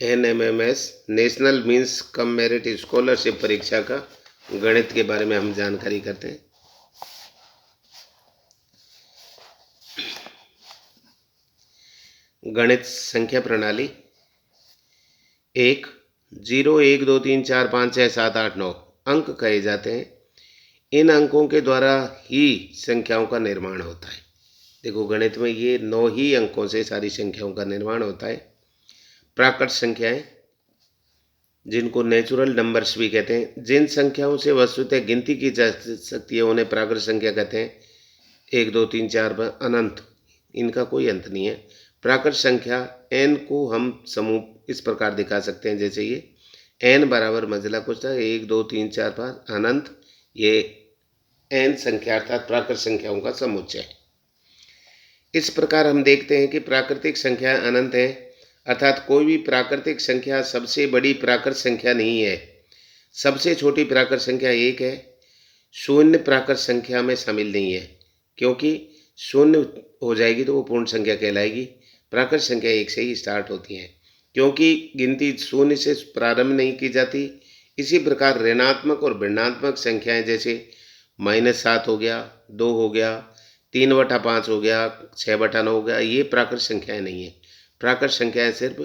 NMMS national means cum merit scholarship परीक्षा का गणित के बारे में हम जानकारी करते हैं। गणित संख्या प्रणाली 1 0 1 2 3 4 5 6 7 8 9 अंक कहे जाते हैं। इन अंकों के द्वारा ही संख्याओं का निर्माण होता है। देखो गणित में ये 9 ही अंकों से सारी संख्याओं का निर्माण होता है। प्राकृत संख्याएं जिनको नेचुरल नंबर्स भी कहते हैं, जिन संख्याओं से वस्तुतः गिनती की जा सकती है उन्हें प्राकृत संख्या कहते हैं। 1 2 3 4 अनंत, इनका कोई अंत नहीं है। प्राकृत संख्या n को हम समूह इस प्रकार दिखा सकते हैं, जैसे ये n बराबर मंजिला कुछ था 1 2 3 4 5 अनंत, ये n संख्या अर्थात प्राकृत संख्याओं का समुच्चय है। इस प्रकार हम देखते हैं कि प्राकृतिक संख्या अनंत है, अर्थात कोई भी प्राकृतिक संख्या सबसे बड़ी प्राकृत संख्या नहीं है। सबसे छोटी प्राकृत संख्या 1 है। शून्य प्राकृत संख्या में शामिल नहीं है, क्योंकि शून्य हो जाएगी तो वो पूर्ण संख्या कहलाएगी। प्राकृत संख्या 1 से ही स्टार्ट होती है, क्योंकि गिनती शून्य से प्रारंभ नहीं की जाती। इसी प्रकार ऋणात्मक और भिन्नात्मक संख्याएं जैसे -7 हो गया, 2 हो गया, 3/5 हो गया, 6/9 हो गया, ये प्राकृत संख्याएं नहीं है। प्राकृत संख्याएं सिर्फ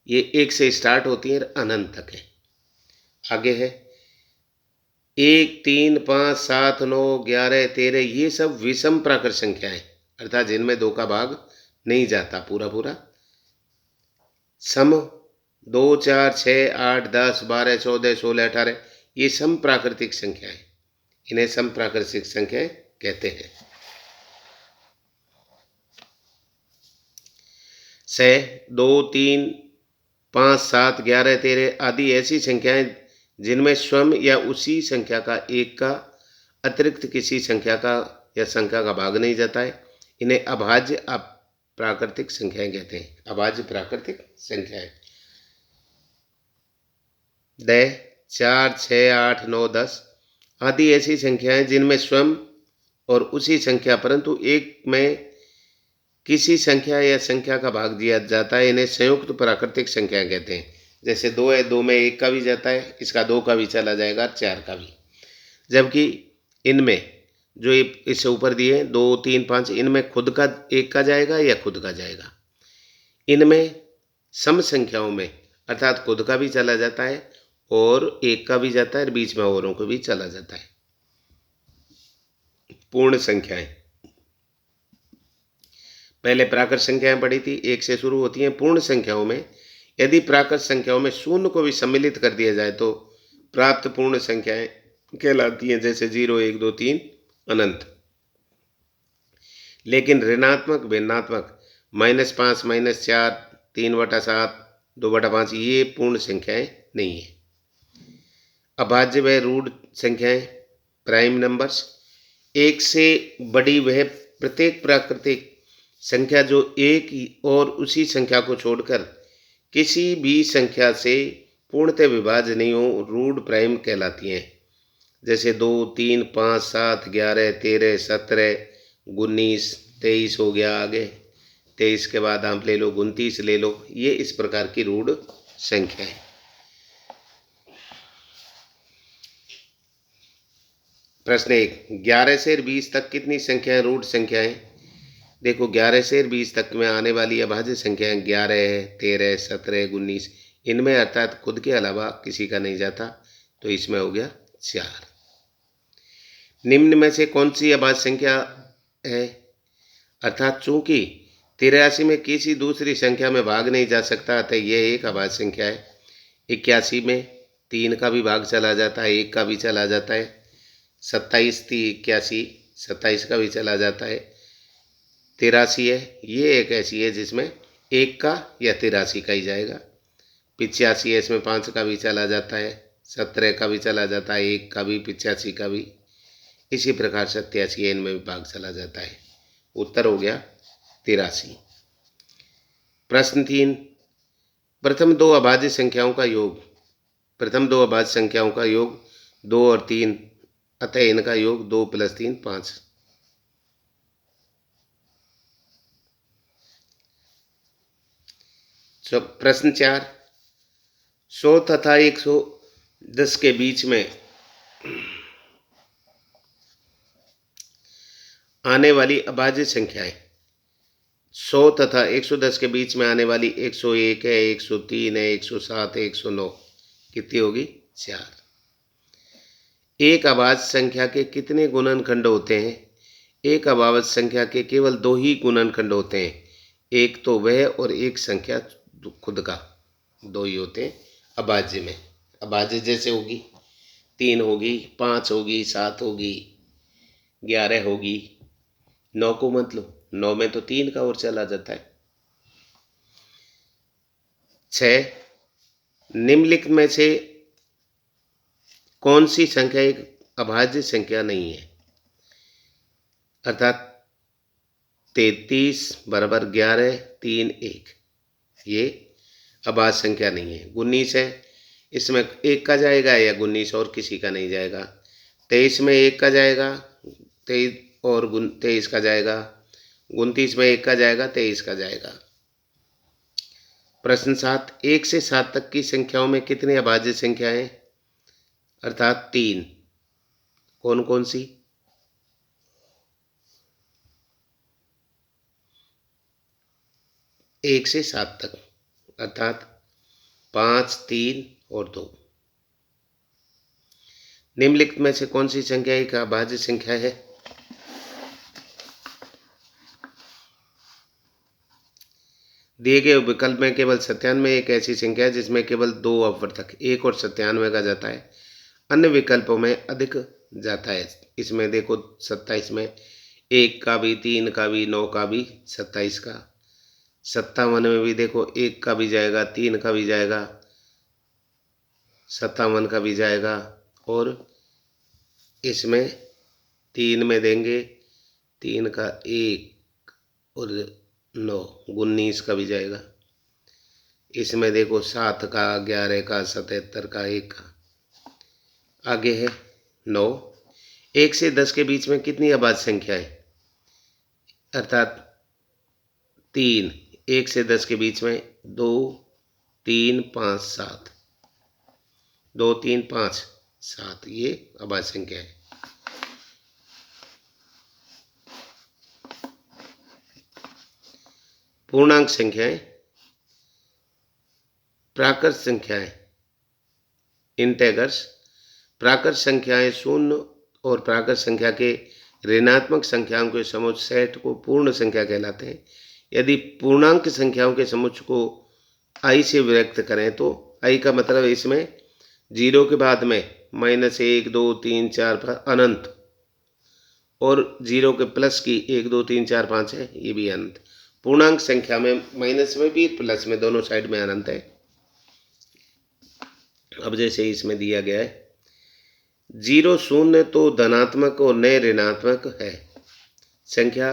ये 1 से स्टार्ट होती हैं और अनंत तक है। आगे है 1 3 5 7 9 11 13, ये सब विषम प्राकृत संख्याएं, अर्थात जिनमें 2 का भाग नहीं जाता पूरा पूरा। सम 2 4 6 8 10 12 14 16 18, ये सम प्राकृतिक संख्याएं, इन्हें सम प्राकृतिक संख्याएं कहते हैं। 6 2 3 5 7 11 13 आदि ऐसी संख्याएं जिनमें स्वयं या उसी संख्या का एक का अतिरिक्त किसी संख्या का या संख्या का भाग नहीं जाता है, इन्हें अभाज्य प्राकृतिक संख्याएं कहते हैं। अभाज्य प्राकृतिक संख्याएं 10 4 6 8 9 10 आदि ऐसी संख्याएं जिनमें स्वयं और उसी संख्या परंतु एक में किसी संख्या या संख्या का भाग दिया जाता है, इन्हें संयुक्त प्राकृतिक संख्या कहते हैं। जैसे 2 है, 2 में 1 का भी जाता है, इसका 2 का भी चला जाएगा, 4 का भी। जबकि इनमें जो इससे ऊपर दिए 2 3 5, इनमें खुद का 1 का जाएगा या खुद का जाएगा। इनमें सम संख्याओं में अर्थात खुद का भी चला जाता है और 1 का भी जाता है और बीच में औरों को भी चला जाता है। पूर्ण संख्याएं पहले प्राकृत संख्याएं पढ़ी थी, 1 से शुरू होती हैं। पूर्ण संख्याओं में यदि प्राकृत संख्याओं में शून्य को भी सम्मिलित कर दिया जाए तो प्राप्त पूर्ण संख्याएं कहलाती हैं, जैसे 0 1 2 3 अनंत। लेकिन ऋणात्मक भिन्नात्मक -5 -4 3/7 2/5 ये पूर्ण संख्याएं नहीं है। अभाज्य व रूढ़ संख्याएं प्राइम नंबर्स, 1 से बड़ी वह प्रत्येक प्राकृतिक संख्या जो एक और उसी संख्या को छोड़कर किसी भी संख्या से पूर्णतः विभाज्य नहीं हो, रूढ़ प्राइम कहलाती हैं। जैसे 2 3 5 7 11 13 17 19 23 हो गया, आगे 23 के बाद आप ले लो 29 ले लो, ये इस प्रकार की रूढ़ संख्या है। प्रश्न 1 11 से 20 तक कितनी संख्याएं रूढ़ संख्याएं? देखो 11 से 20 तक में आने वाली अभाज्य संख्याएं 11 13 17 19, इनमें अर्थात खुद के अलावा किसी का नहीं जाता, तो इसमें हो गया 4। निम्न में से कौन सी अभाज्य संख्या है? अर्थात चूंकि 83 में किसी दूसरी संख्या में भाग नहीं जा सकता, अतः यह एक अभाज्य संख्या है। 81 में 3 का भी भाग चला जाता है, 1 का भी चला जाता है। 27 थी 81, 27 का भी चला जाता है। 83 है, ये एक ऐसी है जिसमें 1 का या 83 का ही जाएगा। 85 है, इसमें 5 का भी चला जाता है, 17 का भी चला जाता है, 1 का भी, 85 का भी। इसी प्रकार 87 है, इनमें भी भाग चला जाता है। उत्तर हो गया 83। प्रश्न 3 प्रथम दो अभाज्य संख्याओं का योग। प्रथम दो अभाज्य संख्याओं का योग 2 और 3, अतः इनका योग 2 + 3 5। प्रश्न 4 100 तथा 110 के बीच में आने वाली अभाज्य संख्याएं 100 तथा 110 के बीच में आने वाली 101 है, 103 है, 107 है, 109 कितनी होगी? 4। एक अभाज्य संख्या के कितने गुणनखंड होते हैं? एक अभाज्य संख्या के केवल 2 ही गुणनखंड होते हैं, एक तो वह और एक संख्या खुद का, 2 ही होते हैं अभाज्य में। अभाज्य जैसे होगी 3 होगी, 5 होगी, 7 होगी, 11 होगी। 9 को मत लो, 9 में तो 3 का और चला जाता है। 6 निम्नलिखित में से कौन सी संख्या एक अभाज्य संख्या नहीं है? अर्थात 33 बराबर 11 3 1 ये अभाज्य संख्या नहीं है। 19 है, इसमें 1 का जाएगा या 19 और किसी का नहीं जाएगा। 23 में 1 का जाएगा, 23 और 23 का जाएगा। 29 में 1 का जाएगा, 23 का जाएगा। प्रश्न 7 1 से 7 तक की संख्याओं में कितनी अभाज्य संख्याएं हैं? अर्थात 3। कौन कौन सी? 1 से 7 तक अर्थात 5 3 और 2। निम्नलिखित में से कौन सी संख्या एक अभाज्य संख्या है? दिए गए विकल्प में केवल 97 एक ऐसी संख्या है जिसमें केवल 2 अपवर्तक 1 और 97 का जाता है, अन्य विकल्पों में अधिक जाता है। इसमें देखो 27 में 1 का भी, 3 का भी, 9 का भी, 27 का। 57 में भी देखो 1 का भी जाएगा, 3 का भी जाएगा, 57 का भी जाएगा, और इसमें 3 में देंगे 3 का 1 और 9 19 का भी जाएगा। इसमें देखो 7 का, 11 का, 77 का, 1 का। आगे है 9 1 से 10 के बीच में कितनी अभाज्य संख्या है? अर्थात 3 1 से 10 के बीच में 2 3 5 7 2 3 5 7 ये अभाज्य संख्या है। पूर्णांक संख्याएं, प्राकृत संख्याएं इंटेगर्स, प्राकृत संख्याएं शून्य और प्राकृत संख्या के ऋणात्मक संख्याओं के समुच्चय सेट को पूर्ण संख्या कहलाते हैं। यदि पूर्णांक संख्याओं के समुच्चय को i से व्यक्त करें तो i का मतलब इसमें 0 के बाद में -1 2 3 4 5 अनंत, और 0 के प्लस की 1 2 3 4 5 है, ये भी अनंत। पूर्णांक संख्या में माइनस में भी प्लस में दोनों साइड में अनंत है। अब जैसे इसमें दिया गया है 0 शून्य तो धनात्मक और न ऋणात्मक है। संख्या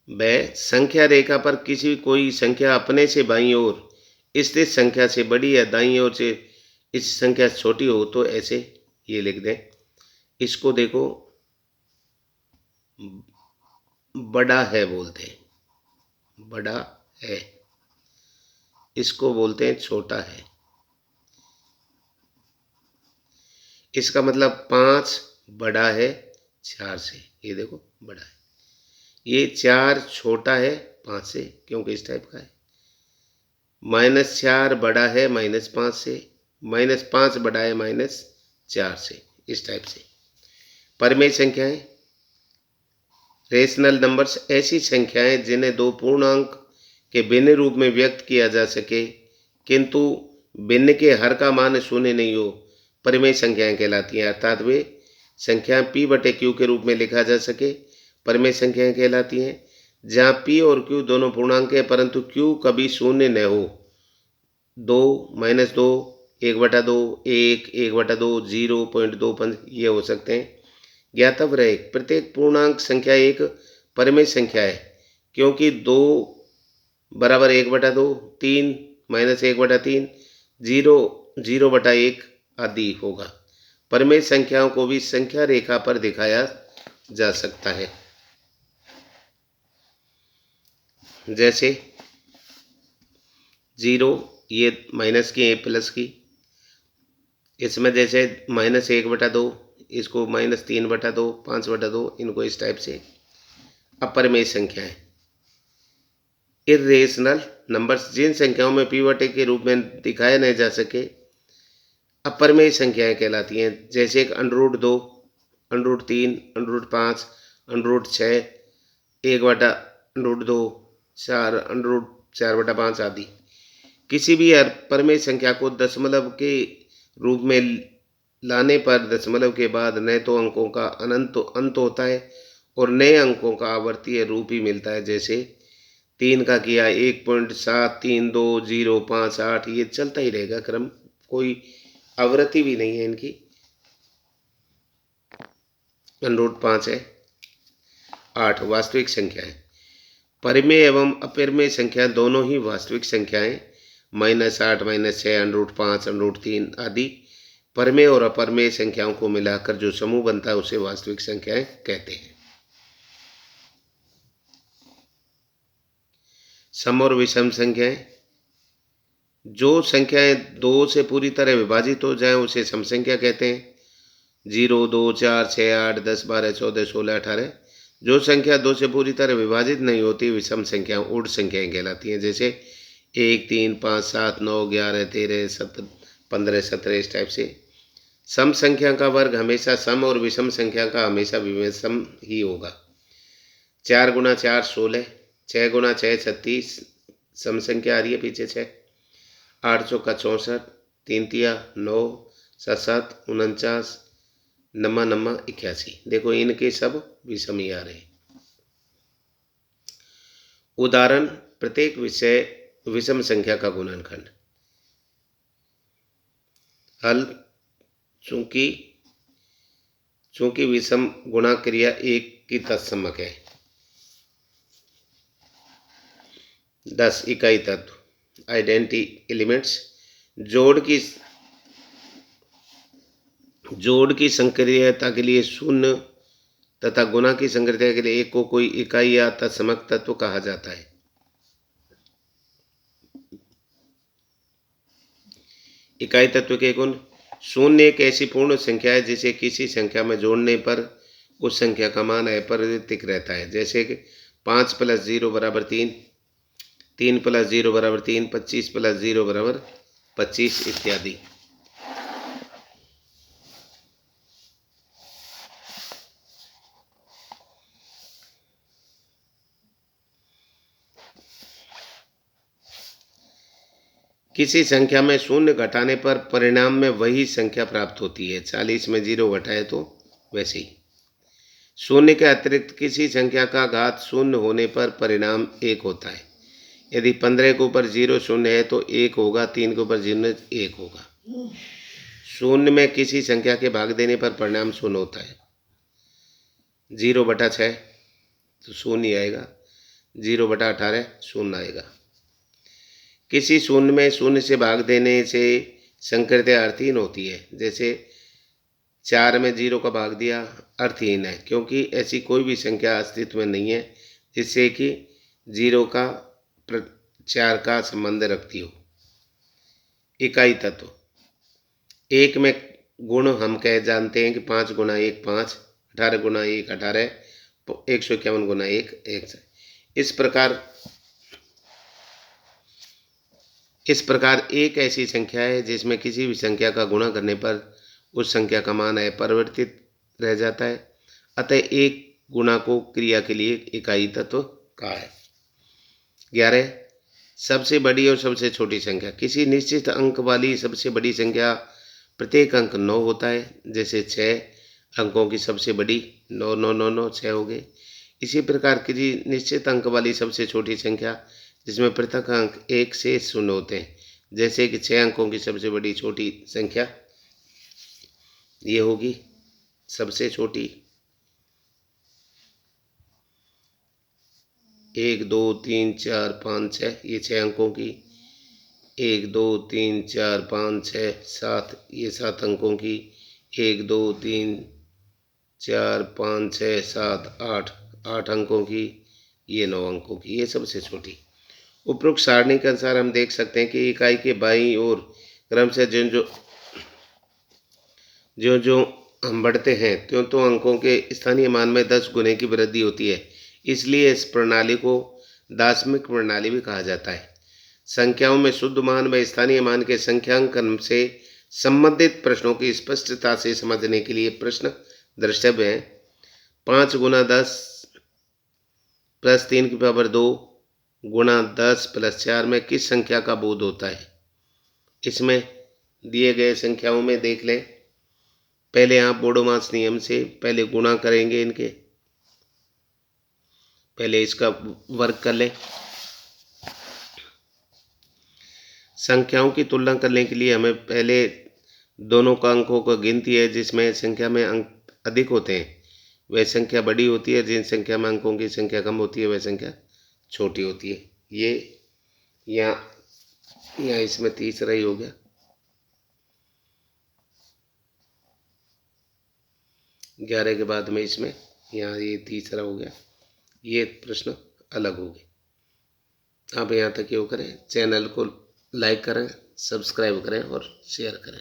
वह संख्या रेखा पर किसी कोई संख्या अपने से बाईं ओर स्थित संख्या से बड़ी या दाईं ओर से इस संख्या छोटी हो तो ऐसे ये लिख दें। इसको देखो बड़ा है बोलते हैं, बड़ा है। इसको बोलते हैं छोटा है। इसका मतलब 5 बड़ा है 4 से, ये देखो बड़ा है। ये 4 छोटा है 5 से क्योंकि इस टाइप का है। -4 बड़ा है -5 से, -5 बड़ा है -4 से, इस टाइप से। परिमेय संख्याएं, रेशनल नंबर्स ऐसी संख्याएं जिन्हें 2 पूर्णांक के भिन्न रूप में व्यक्त किया जा सके किंतु भिन्न के हर का मान शून्य नहीं हो, परिमेय संख्याएं कहलाती हैं। अर्थात वे संख्याएं p/q के रूप में लिखा जा सके, परिमेय संख्याएं कहलाती हैं। जहाँ p और q दोनों पूर्णांक है परंतु q कभी शून्य न हो। 2 -2 1/2 1 1/2 0.25 ये हो सकते हैं। ज्ञातव्य रहे प्रत्येक पूर्णांक संख्या एक परिमेय संख्या है क्योंकि 2 बराबर 1/2 3 -1/3 0 0/1 आदि होगा। परिमेय संख्याओं को भी संख्या रेखा पर दिखाया जा सकता है। जैसे 0 ये माइनस की है प्लस की, इसमें जैसे -1/2, इसको -3/2, 5/2, इनको इस टाइप से अपरिमेय संख्याएं। इर्रेशनल नंबर्स जिन संख्याओं में पिवट के रूप में दिखाया नहीं जा सके अपरिमेय संख्याएं कहलाती हैं। जैसे एक √2, √3, √5, √6, 1/√2, 4, √4/5 आदि। किसी भी अपरिमेय संख्या को दशमलव के रूप में लाने पर दशमलव के बाद न तो अंकों का अनंत अंत होता है और नए अंकों का आवर्तीय रूप ही मिलता है। जैसे 3 का किया 1.732058, ये चलता ही रहेगा क्रम, कोई आवृत्ति भी नहीं है इनकी। √5 है। 8 वास्तविक संख्या है। परिमेय एवं अपरिमेय संख्या दोनों ही वास्तविक संख्याएं, -8, -6, √5, √3 आदि परिमेय और अपरिमेय संख्याओं को मिलाकर जो समूह बनता है उसे वास्तविक संख्याएं कहते हैं। सम और विषम संख्याएं, जो संख्याएं 2 से पूरी तरह विभाजित हो जाएं उसे सम संख्या कहते हैं। 0, 2, 4, 6, 8, 10, 12, 14, 16, 18। जो संख्या 2 से पूरी तरह विभाजित नहीं होती विषम संख्या ऊढ़ संख्याएं कहलाती हैं। जैसे 1, 3, 5, 7, 9, 11, 13, 15, 17, इस टाइप से। सम संख्या का वर्ग हमेशा सम और विषम संख्या का हमेशा विषम ही होगा। 4 × 4 16, 6 × 6 36, सम संख्या आ रही है पीछे 6। 8 × 64, 3 × 9, 7 7 49, 9 9 81। देखो इनके सब विषम ही आ रहे हैं। उदाहरण, प्रत्येक विषय विषम संख्या का गुणनखंड। हल, चूंकि विषम गुणा क्रिया 1 की तत्समक है। 10 इकाई तत्व आइडेंटिटी एलिमेंट्स। जोड़ की संक्रियता के लिए 0 तथा गुणा की संक्रियता के लिए 1 को कोई इकाई या तत्समक तत्व कहा जाता है। इकाई तत्व के गुण। 0 एक ऐसी पूर्ण संख्या है जिसे किसी संख्या में जोड़ने पर उस संख्या का मान अपरिवर्तित रहता है। जैसे कि 5 + 0 = 3, 3 + 0 = 3, 25 + 0 = 25 इत्यादि। किसी संख्या में 0 घटाने पर परिणाम में वही संख्या प्राप्त होती है। 40 में 0 घटाए तो वैसे ही। 0 के अतिरिक्त किसी संख्या का घात 0 होने पर परिणाम 1 होता है। यदि 15 के ऊपर 0 0 है तो 1 होगा, 3 के ऊपर 0 1 होगा। 0 में किसी संख्या के भाग देने पर परिणाम 0 होता है। 0/6 तो 0 ही आएगा। 0/18 0 आएगा। किसी 0 में 0 से भाग देने से संक्रियता अर्थहीन होती है। जैसे 4 में 0 का भाग दिया, अर्थहीन है, क्योंकि ऐसी कोई भी संख्या अस्तित्व में नहीं है जिससे कि 0 का 4 का संबंध रखती हो। इकाई तत्व। 1 में गुण हम जानते हैं कि 5 × 1 5, 18 × 1 18, 151 × 1 1। इस प्रकार एक ऐसी संख्या है जिसमें किसी भी संख्या का गुणा करने पर उस संख्या का मान अपरिवर्तित रह जाता है। अतः एक गुणा को क्रिया के लिए इकाई तत्व कहा है। 11 सबसे बड़ी और सबसे छोटी संख्या। किसी निश्चित अंक वाली सबसे बड़ी संख्या प्रत्येक अंक 9 होता है। जैसे 6 अंकों की सबसे बड़ी 9 9 9 9 6 हो गए। इसी प्रकार किसी निश्चित अंक वाली सबसे छोटी संख्या जिसमें प्रत्येक अंक 1 से 0 होते हैं। जैसे कि 6 अंकों की सबसे बड़ी छोटी संख्या ये होगी सबसे छोटी 1 2 3 4 5 6, ये 6 अंकों की। 1 2 3 4 5 6 7, ये 7 अंकों की। 1 2 3 4 5 6 7 8 8 अंकों की। ये 9 अंकों की, ये सबसे छोटी। उपरोक्त सारणी के अनुसार हम देख सकते हैं कि इकाई के बाईं ओर क्रमशः जो हम बढ़ते हैं त्यों अंकों के स्थानीय मान में 10 गुने की वृद्धि होती है। इसलिए इस प्रणाली को दार्शनिक प्रणाली भी कहा जाता है। संख्याओं में शुद्ध मान व स्थानीय मान के संख्यांकन से संबंधित प्रश्नों की स्पष्टता से समझने के लिए प्रश्न द्रष्टव्य है। 5 गुना 10 प्लस 3 की पावर 2 गुणा 10 प्लस 4 में किस संख्या का बोध होता है? इसमें दिए गए संख्याओं में देख लें। पहले आप बोडोमास नियम से पहले गुणा करेंगे इनके, पहले इसका वर्ग कर लें। संख्याओं की तुलना करने के लिए हमें पहले दोनों का अंकों का गिनती है, जिसमें संख्या में अंक अधिक होते हैं वह संख्या बड़ी होती है, जिन संख्या में अंकों की संख्या कम होती है वह संख्या छोटी होती है। ये यहाँ इसमें तीसरा ही हो गया। ग्यारह के बाद में इसमें यहाँ ये तीसरा हो गया। ये प्रश्न अलग हो गए। आप यहाँ तक क्यों करें, चैनल को लाइक करें, सब्सक्राइब करें और शेयर करें।